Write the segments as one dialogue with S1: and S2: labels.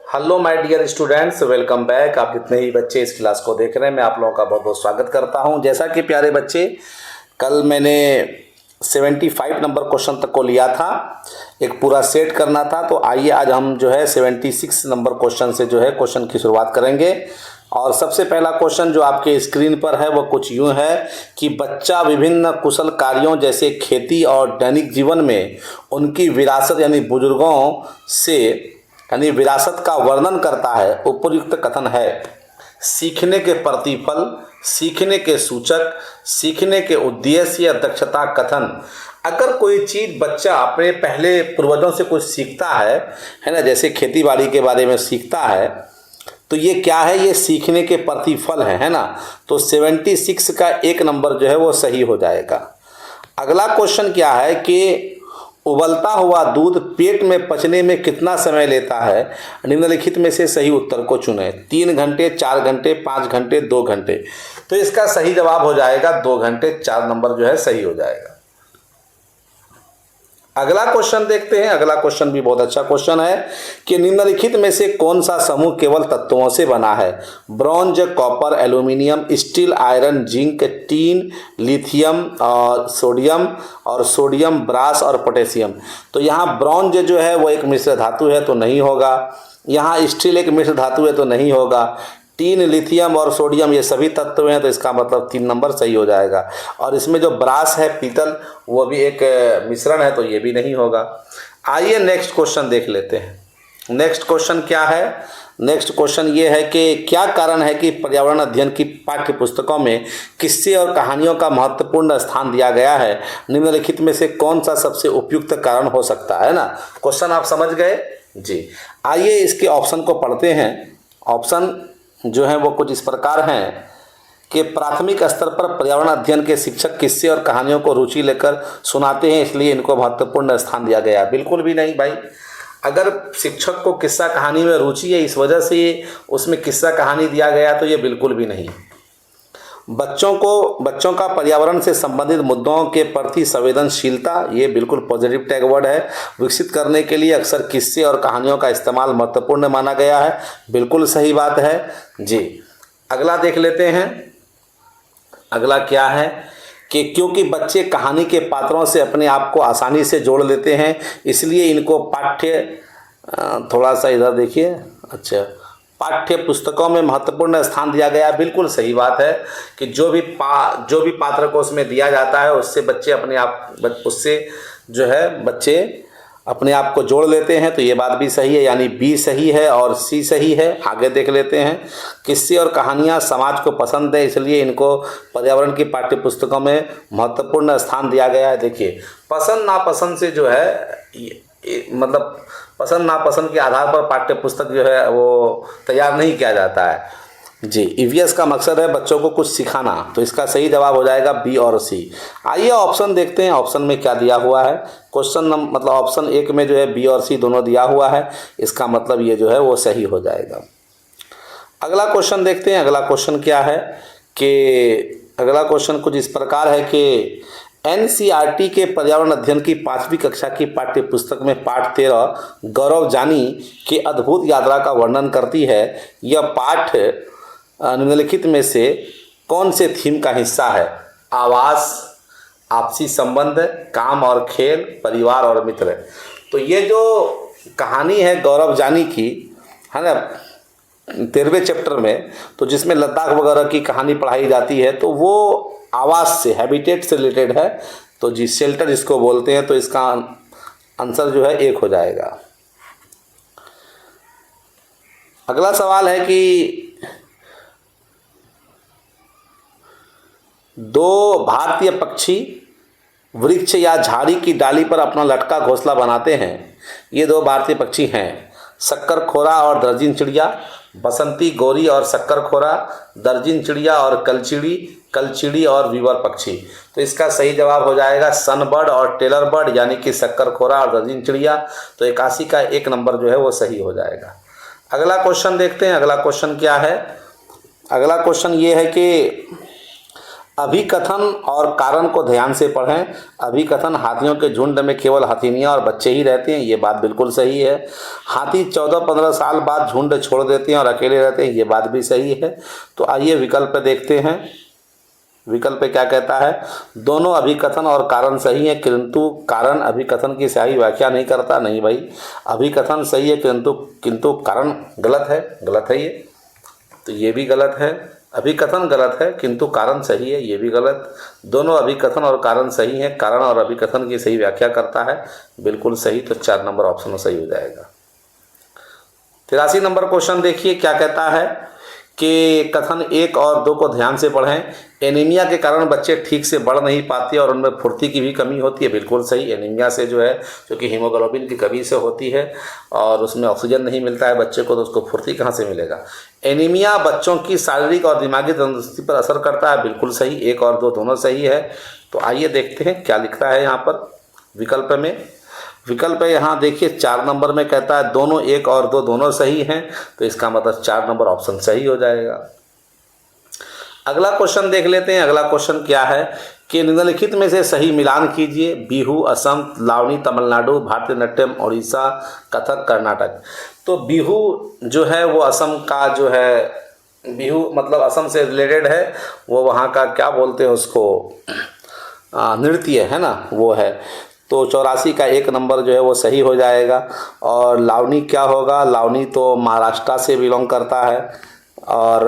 S1: Hello my dear students, welcome back. आप जितने ही बच्चे इस क्लास को देख रहे हैं, मैं आप लोगों का बहुत बहुत स्वागत करता हूं। जैसा कि प्यारे बच्चे, कल मैंने 75 नंबर क्वेश्चन तक को लिया था, एक पूरा सेट करना था। तो आइए आज हम जो है 76 नंबर क्वेश्चन से जो है क्वेश्चन की शुरुआत करेंगे। और सबसे पहला क्वेश्चन जो आपके स्क्रीन पर है वो कुछ यूं है कि बच्चा विभिन्न कुशल कार्यों जैसे खेती और दैनिक जीवन में उनकी विरासत यानी बुजुर्गों से यानी विरासत का वर्णन करता है। उपयुक्त कथन है। सीखने के प्रतिफल, सीखने के सूचक, सीखने के उद्देश्य या दक्षता कथन। अगर कोई चीज़ बच्चा अपने पहले पूर्वजों से कुछ सीखता है ना, जैसे खेती बाड़ी के बारे में सीखता है, तो ये क्या है? ये सीखने के प्रतिफल है ना। तो 76 का एक नंबर जो है वो सही हो जाएगा। अगला क्वेश्चन क्या है कि उबलता हुआ दूध पेट में पचने में कितना समय लेता है? निम्नलिखित में से सही उत्तर को चुनें। 3 घंटे, 4 घंटे, 5 घंटे, 2 घंटे। तो इसका सही जवाब हो जाएगा 2 घंटे। 4 नंबर जो है सही हो जाएगा। अगला क्वेश्चन देखते हैं। अगला क्वेश्चन भी बहुत अच्छा क्वेश्चन है कि निम्नलिखित में से कौन सा समूह केवल तत्वों से बना है? Bronze, copper, aluminium, steel, iron, zinc, tin, lithium और सोडियम, ब्रास और पोटेशियम। तो यहाँ ब्रॉन्ज जो है वो एक मिश्र धातु है तो नहीं होगा। यहाँ स्टील एक मिश्र धातु है तो नहीं होगा। टीन, लिथियम और सोडियम ये सभी तत्व हैं तो इसका मतलब 3 नंबर सही हो जाएगा। और इसमें जो ब्रास है, पीतल, वो भी एक मिश्रण है तो ये भी नहीं होगा। आइए नेक्स्ट क्वेश्चन देख लेते हैं। नेक्स्ट क्वेश्चन क्या है? नेक्स्ट क्वेश्चन ये है कि क्या कारण है कि पर्यावरण अध्ययन की पाठ्य पुस्तकों में किस्से और कहानियों का महत्वपूर्ण स्थान दिया गया है? निम्नलिखित में से कौन सा सबसे उपयुक्त कारण हो सकता है ना। क्वेश्चन आप समझ गए जी। आइए इसके ऑप्शन को पढ़ते हैं। ऑप्शन जो है वो कुछ इस प्रकार हैं कि प्राथमिक स्तर पर पर्यावरण अध्ययन के शिक्षक किस्से और कहानियों को रुचि लेकर सुनाते हैं, इसलिए इनको महत्वपूर्ण स्थान दिया गया है। बिल्कुल भी नहीं भाई। अगर शिक्षक को किस्सा कहानी में रुचि है, इस वजह से उसमें किस्सा कहानी दिया गया, तो ये बिल्कुल भी नहीं। बच्चों का पर्यावरण से संबंधित मुद्दों के प्रति संवेदनशीलता, ये बिल्कुल पॉजिटिव टैग वर्ड है। विकसित करने के लिए अक्सर किस्से और कहानियों का इस्तेमाल महत्वपूर्ण माना गया है। बिल्कुल सही बात है जी। अगला देख लेते हैं। अगला क्या है कि क्योंकि बच्चे कहानी के पात्रों से अपने आप को आसानी से जोड़ लेते हैं, इसलिए इनको थोड़ा सा इधर देखिए, अच्छा, पाठ्य पुस्तकों में महत्वपूर्ण स्थान दिया गया। बिल्कुल सही बात है कि जो भी पात्र को उसमें दिया जाता है उससे बच्चे अपने आप को जोड़ लेते हैं। तो ये बात भी सही है, यानी बी सही है और सी सही है। आगे देख लेते हैं। किस्से और कहानियाँ समाज को पसंद है, इसलिए इनको पर्यावरण की पाठ्य पुस्तकों में महत्वपूर्ण स्थान दिया गया है। देखिए, पसंद नापसंद से जो है मतलब पसंद नापसंद के आधार पर पाठ्य पुस्तक जो है वो तैयार नहीं किया जाता है जी। ईवीएस का मकसद है बच्चों को कुछ सिखाना, तो इसका सही जवाब हो जाएगा बी और सी। आइए ऑप्शन देखते हैं। ऑप्शन में क्या दिया हुआ है? मतलब ऑप्शन 1 में जो है बी और सी दोनों दिया हुआ है, इसका मतलब ये जो है वो सही हो जाएगा। अगला क्वेश्चन देखते हैं। अगला क्वेश्चन क्या है कि अगला क्वेश्चन कुछ इस प्रकार है कि एनसीईआरटी के पर्यावरण अध्ययन की 5वीं कक्षा की पाठ्य पुस्तक में पाठ 13 गौरव जानी की अद्भुत यात्रा का वर्णन करती है। यह पाठ निम्नलिखित में से कौन से थीम का हिस्सा है? आवास, आपसी संबंध, काम और खेल, परिवार और मित्र। तो ये जो कहानी है गौरव जानी की, है ना, 13वें चैप्टर में, तो जिसमें लद्दाख वगैरह की कहानी पढ़ाई जाती है, तो वो आवास से, हैबिटेट से रिलेटेड है। तो जी, शेल्टर जिसको बोलते हैं, तो इसका आंसर जो है 1 हो जाएगा। अगला सवाल है कि 2 भारतीय पक्षी वृक्ष या झाड़ी की डाली पर अपना लटका घोंसला बनाते हैं। ये 2 भारतीय पक्षी हैं, शक्करखोरा और दर्जिन चिड़िया, बसंती गोरी और शक्करखोरा, दर्जिन चिड़िया और कलचिड़ी और वीवर पक्षी। तो इसका सही जवाब हो जाएगा सनबर्ड और टेलर बर्ड, यानी कि शक्करखोरा और दर्जिन चिड़िया। तो 81 का 1 नंबर जो है वो सही हो जाएगा। अगला क्वेश्चन देखते हैं। अगला क्वेश्चन क्या है? अगला क्वेश्चन ये है कि अभिकथन और कारण को ध्यान से पढ़ें। अभिकथन, हाथियों के झुंड में केवल हथिनियाँ और बच्चे ही रहते हैं, ये बात बिल्कुल सही है। हाथी 14-15 साल बाद झुंड छोड़ देते हैं और अकेले रहते हैं, ये बात भी सही है। तो आइए विकल्प देखते हैं। विकल्प क्या कहता है? दोनों अभिकथन और कारण सही है, किंतु कारण अभिकथन की सही व्याख्या नहीं करता। नहीं भाई, अभिकथन सही है किंतु कारण गलत है ये, तो ये भी गलत है। अभिकथन गलत है किंतु कारण सही है, ये भी गलत। दोनों अभिकथन और कारण सही है, कारण और अभिकथन की सही व्याख्या करता है, बिल्कुल सही। तो 4 नंबर ऑप्शन सही हो जाएगा। 83 नंबर क्वेश्चन देखिए क्या कहता है कि कथन 1 और 2 को ध्यान से पढ़ें। एनीमिया के कारण बच्चे ठीक से बढ़ नहीं पाते और उनमें फुर्ती की भी कमी होती है, बिल्कुल सही। एनीमिया से जो है, क्योंकि हीमोग्लोबिन की कमी से होती है और उसमें ऑक्सीजन नहीं मिलता है बच्चे को, तो उसको फुर्ती कहाँ से मिलेगा। एनीमिया बच्चों की शारीरिक और दिमागी तंदुरुस्ती पर असर करता है, बिल्कुल सही। 1 और 2 दोनों सही है। तो आइए देखते हैं क्या लिखता है यहाँ पर विकल्प में। विकल्प यहाँ देखिए 4 नंबर में कहता है दोनों 1 और 2 दोनों सही हैं, तो इसका मतलब 4 नंबर ऑप्शन सही हो जाएगा। अगला क्वेश्चन देख लेते हैं। अगला क्वेश्चन क्या है कि निम्नलिखित में से सही मिलान कीजिए। बिहू असम, लावनी तमिलनाडु, भारतीय नाट्यम उड़ीसा, कथक कर्नाटक। तो बिहू जो है वो असम का जो है, बिहू मतलब असम से रिलेटेड है, वो वहाँ का क्या बोलते हैं उसको, नृत्य है ना, वो है। तो 84 का 1 नंबर जो है वो सही हो जाएगा। और लावनी क्या होगा? लावनी तो महाराष्ट्र से बिलोंग करता है और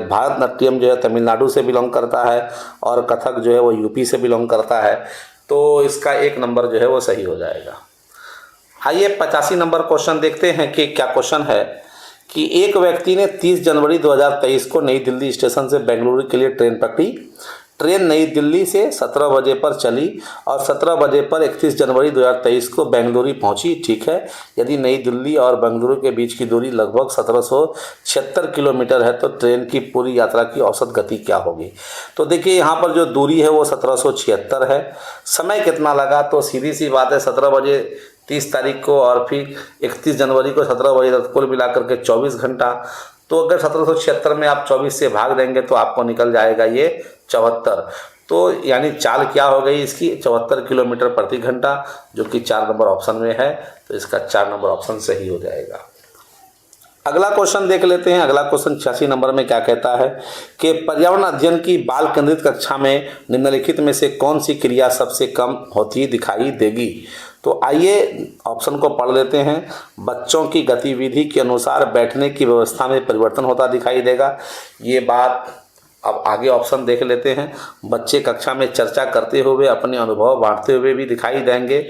S1: भारतनाट्यम जो है तमिलनाडु से बिलोंग करता है और कथक जो है वो यूपी से बिलोंग करता है। तो इसका 1 नंबर जो है वो सही हो जाएगा। आइए 85 नंबर क्वेश्चन देखते हैं कि क्या क्वेश्चन है कि एक व्यक्ति ने 30 जनवरी 2023 को नई दिल्ली स्टेशन से बेंगलुरु के लिए ट्रेन पकड़ी। ट्रेन नई दिल्ली से 17 बजे पर चली और 17 बजे पर 31 जनवरी 2023 को बेंगलुरु पहुंची। ठीक है, यदि नई दिल्ली और बेंगलुरु के बीच की दूरी लगभग 1776 किलोमीटर है तो ट्रेन की पूरी यात्रा की औसत गति क्या होगी? तो देखिए यहाँ पर जो दूरी है वो 1776 है। समय कितना लगा? तो सीधी सी बात है, 17 बजे 30 तारीख को और फिर 31 जनवरी को 17 बजे तक, कुल मिलाकर के 24 घंटा। तो अगर 1776 में आप 24 से भाग देंगे तो आपको निकल जाएगा ये 74। तो यानी चाल क्या हो गई इसकी? 74 किलोमीटर प्रति घंटा, जो कि 4 नंबर ऑप्शन में है। तो इसका 4 नंबर ऑप्शन सही हो जाएगा। अगला क्वेश्चन देख लेते हैं। अगला क्वेश्चन 86 नंबर में क्या कहता है कि पर्यावरण अध्ययन की बाल केंद्रित कक्षा में निम्नलिखित में से कौन सी क्रिया सबसे कम होती दिखाई देगी? तो आइए ऑप्शन को पढ़ लेते हैं। बच्चों की गतिविधि के अनुसार बैठने की व्यवस्था में परिवर्तन होता दिखाई देगा, ये बात। अब आगे ऑप्शन देख लेते हैं। बच्चे कक्षा में चर्चा करते हुए अपने अनुभव बांटते हुए भी दिखाई देंगे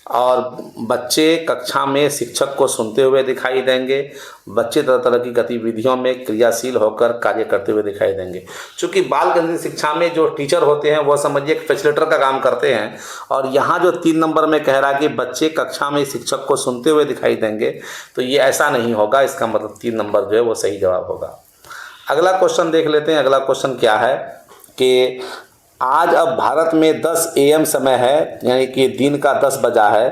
S1: और बच्चे कक्षा में शिक्षक को सुनते हुए दिखाई देंगे। बच्चे तरह तरह की गतिविधियों में क्रियाशील होकर कार्य करते हुए दिखाई देंगे। चूँकि बाल केंद्रित शिक्षा में जो टीचर होते हैं वो समझिए एक फैसिलिटेटर का काम करते हैं, और यहाँ जो 3 नंबर में कह रहा है कि बच्चे कक्षा में शिक्षक को सुनते हुए दिखाई देंगे, तो ये ऐसा नहीं होगा। इसका मतलब 3 नंबर जो है वो सही जवाब होगा। अगला क्वेश्चन देख लेते हैं। अगला क्वेश्चन क्या है कि आज अब भारत में 10 AM समय है, यानी कि दिन का 10 बजा है।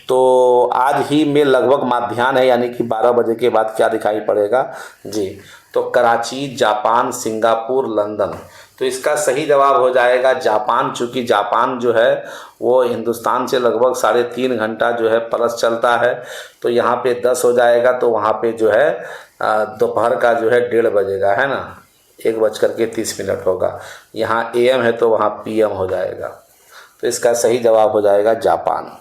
S1: तो आज ही में लगभग मध्याह्न है, यानी कि 12 बजे के बाद क्या दिखाई पड़ेगा जी? तो कराची, जापान, सिंगापुर, लंदन। तो इसका सही जवाब हो जाएगा जापान। चूँकि जापान जो है वो हिंदुस्तान से लगभग 3.5 घंटा जो है प्लस चलता है, तो यहाँ पे 10 हो जाएगा। तो वहाँ पे जो है दोपहर का जो है 1:30 बजेगा, है ना, 1:30 होगा। यहाँ AM है तो वहाँ PM हो जाएगा। तो इसका सही जवाब हो जाएगा जापान।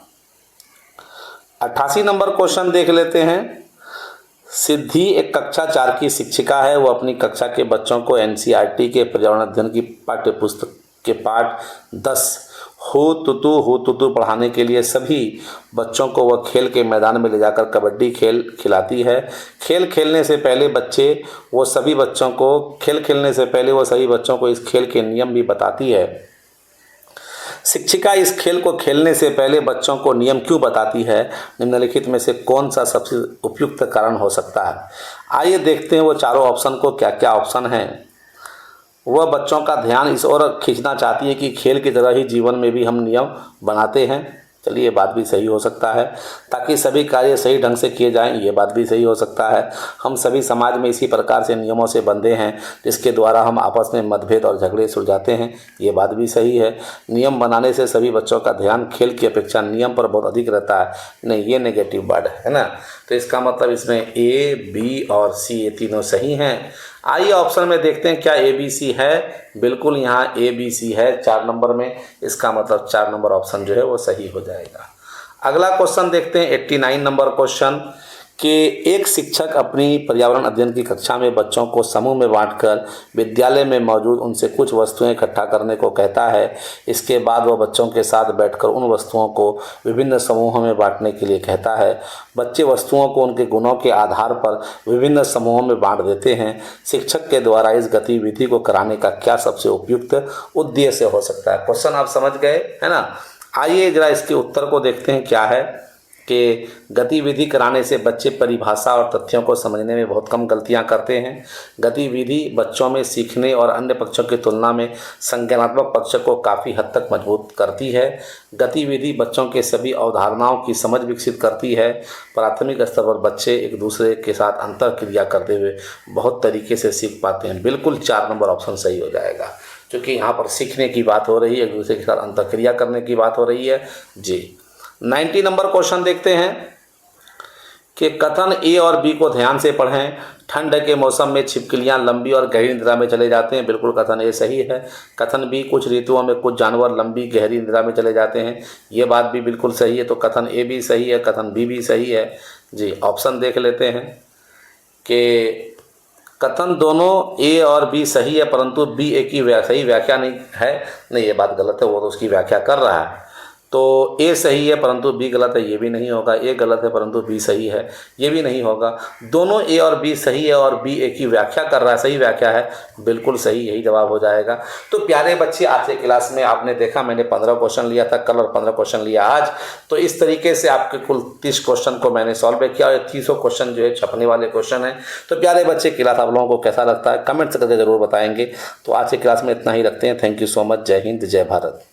S1: 88 नंबर क्वेश्चन देख लेते हैं। सिद्धि एक कक्षा 4 की शिक्षिका है। वो अपनी कक्षा के बच्चों को NCERT के पर्यावरण अध्ययन की पाठ्य पुस्तक के पाठ 10 हो तुतु पढ़ाने के लिए सभी बच्चों को वह खेल के मैदान में ले जाकर कबड्डी खेल खिलाती है। खेल खेलने से पहले वो सभी बच्चों को इस खेल के नियम भी बताती है। शिक्षिका इस खेल को खेलने से पहले बच्चों को नियम क्यों बताती है? निम्नलिखित में से कौन सा सबसे उपयुक्त कारण हो सकता है? आइए देखते हैं वो चारों ऑप्शन को, क्या क्या ऑप्शन हैं। वह बच्चों का ध्यान इस ओर खींचना चाहती है कि खेल की तरह ही जीवन में भी हम नियम बनाते हैं। चलिए ये बात भी सही हो सकता है। ताकि सभी कार्य सही ढंग से किए जाएं, ये बात भी सही हो सकता है। हम सभी समाज में इसी प्रकार से नियमों से बंधे हैं जिसके द्वारा हम आपस में मतभेद और झगड़े सुलझाते हैं, ये बात भी सही है। नियम बनाने से सभी बच्चों का ध्यान खेल की अपेक्षा नियम पर बहुत अधिक रहता है, नहीं ये नेगेटिव वर्ड है ना। तो इसका मतलब इसमें ए, बी और सी ये तीनों सही हैं। आइए ऑप्शन में देखते हैं क्या ए बी सी है। बिल्कुल यहाँ ए बी सी है 4 नंबर में, इसका मतलब 4 नंबर ऑप्शन जो है वो सही हो जाएगा। अगला क्वेश्चन देखते हैं 89 नंबर क्वेश्चन कि एक शिक्षक अपनी पर्यावरण अध्ययन की कक्षा में बच्चों को समूह में बांटकर विद्यालय में मौजूद उनसे कुछ वस्तुएं इकट्ठा करने को कहता है। इसके बाद वह बच्चों के साथ बैठकर उन वस्तुओं को विभिन्न समूहों में बांटने के लिए कहता है। बच्चे वस्तुओं को उनके गुणों के आधार पर विभिन्न समूहों में बांट देते हैं। शिक्षक के द्वारा इस गतिविधि को कराने का क्या सबसे उपयुक्त उद्देश्य हो सकता है। क्वेश्चन आप समझ गए है ना। आइए जरा इसके उत्तर को देखते हैं क्या है कि गतिविधि कराने से बच्चे परिभाषा और तथ्यों को समझने में बहुत कम गलतियां करते हैं। गतिविधि बच्चों में सीखने और अन्य पक्षों की तुलना में संज्ञानात्मक पक्ष को काफ़ी हद तक मजबूत करती है। गतिविधि बच्चों के सभी अवधारणाओं की समझ विकसित करती है। प्राथमिक स्तर पर बच्चे एक दूसरे के साथ अंतर क्रिया करते हुए बहुत तरीके से सीख पाते हैं। बिल्कुल 4 नंबर ऑप्शन सही हो जाएगा, क्योंकि यहाँ पर सीखने की बात हो रही है, एक दूसरे के साथ अंतर क्रिया करने की बात हो रही है जी। 90 नंबर क्वेश्चन देखते हैं कि कथन ए और बी को ध्यान से पढ़ें। ठंड के मौसम में छिपकलियां लंबी और गहरी निद्रा में चले जाते हैं। बिल्कुल कथन ए सही है। कथन बी कुछ ऋतुओं में कुछ जानवर लंबी गहरी निद्रा में चले जाते हैं, ये बात भी बिल्कुल सही है। तो कथन ए भी सही है, कथन बी भी सही है जी। ऑप्शन देख लेते हैं कि कथन दोनों ए और बी सही है, परंतु बी ए की सही व्याख्या नहीं है, नहीं ये बात गलत है, वो तो उसकी व्याख्या कर रहा है। तो ए सही है परंतु बी गलत है, ये भी नहीं होगा। ए गलत है परंतु बी सही है, ये भी नहीं होगा। दोनों ए और बी सही है और बी ए की व्याख्या कर रहा है, सही व्याख्या है, बिल्कुल सही, यही जवाब हो जाएगा। तो प्यारे बच्चे आज के क्लास में आपने देखा मैंने 15 क्वेश्चन लिया था कल और 15 क्वेश्चन लिया आज। तो इस तरीके से आपके कुल 30 क्वेश्चन को मैंने सॉल्व किया और 30 क्वेश्चन जो है छपने वाले क्वेश्चन है। तो प्यारे बच्चे क्लास आप लोगों को कैसा लगता है कमेंट करके ज़रूर बताएंगे। तो आज के क्लास में इतना ही रखते हैं। Thank you so much. जय हिंद, जय भारत।